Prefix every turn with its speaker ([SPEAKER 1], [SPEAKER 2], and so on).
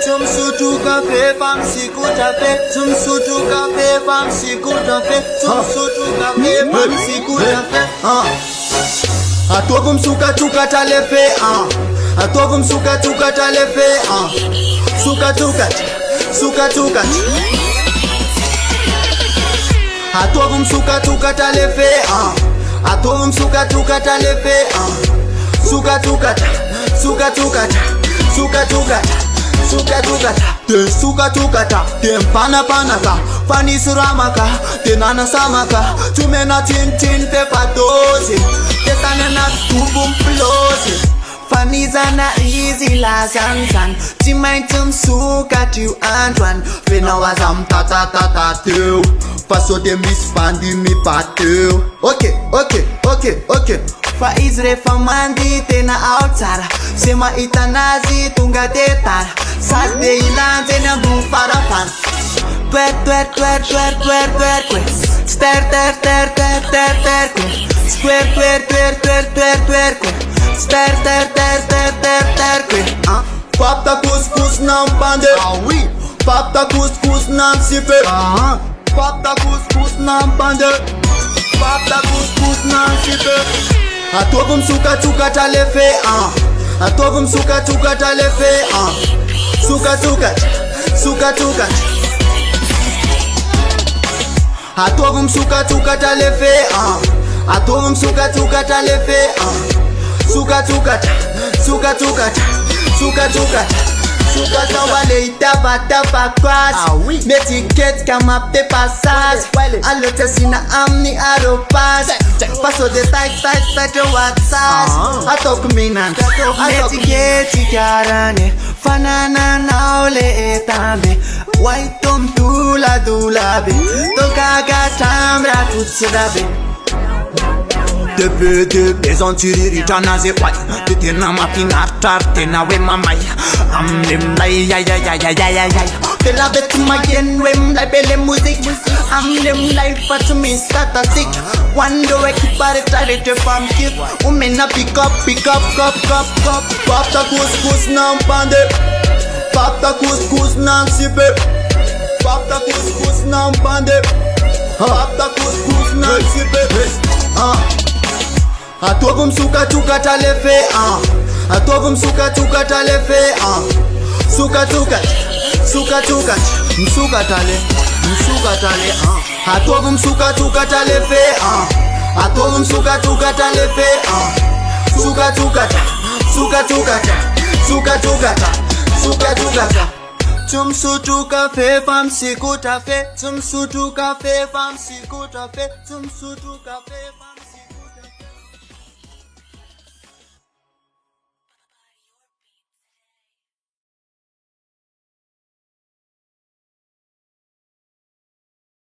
[SPEAKER 1] Zum Sutu Café, femme Misikotra fait. Zum Sutu Café, femme Misikotra fait. Zum Sutu Café, femme Misikotra fait. A toi vous m'souka touka t'as les fait. A toi vous m'souka touka t'as les fait. Souka touka, souka touka. A toi vous m'souka touka t'as les fait. A toi vous m'souka touka t'as les fait. Souka touka, souka touka, souka touka. Suka tukata, te suka tukata, te mpana panaka, fani suramaka, te nana samaka, tumena tin te patosi, te tanena tubum plosi. Fani zana easy la san, timaitum suka tu Antoine, fena wazam tata tu, faso de mispandi mi patu. Okay. Fa Israel famandi tena outside, sema itanazi tunga tetara. Saturday ilan tena boom farafan. Twer kwe. Square kwe. Square kwe. Pap ta couscous nam pande. Ah oui. Pap ta couscous nam sipe. Pap ta couscous nam pande. Pap ta couscous nam sipe. A toi vous m'souka touka t'as les fait. A toi vous m'souka touka t'as les fait. Suka touka. A toi vous m'souka touka t'as les fait. A toi vous m'souka touka t'as les fait. Suka touka. Suka wale itaba crash.
[SPEAKER 2] Ah oui.
[SPEAKER 1] Mes tickets kama pe passage. Allo tesina amni aropas. Paso de tight WhatsApp. Atok minan. Mes karane. Fanana naule etambe. Waitom tula dulabe. Tokaga tambra tutsudabe. Tepete bezontiriri tanaze wai Tena mapinatar tena we mamai Amlim lai ya Tela betu mayen wem lai bele music Amlim lai fatu mi statistic Wando we kipare tare te fam kip Umena pick up Pop ta couscous nam pande Pop ta couscous nam sipe Pop ta couscous nam pande Pop ta couscous nam sipe A toi vous m'souka touka t'as les fait. A toi vous m'souka touka t'as les fait. Souka touka. M'souka t'allez. A toi vous m'souka touka t'as les fait. A toi vous m'souka touka t'as les fait. Souka touka. Tum Sutu Café, femme Misikotra fait. Tum Sutu Café, femme Misikotra fait. Tum Sutu Café, femme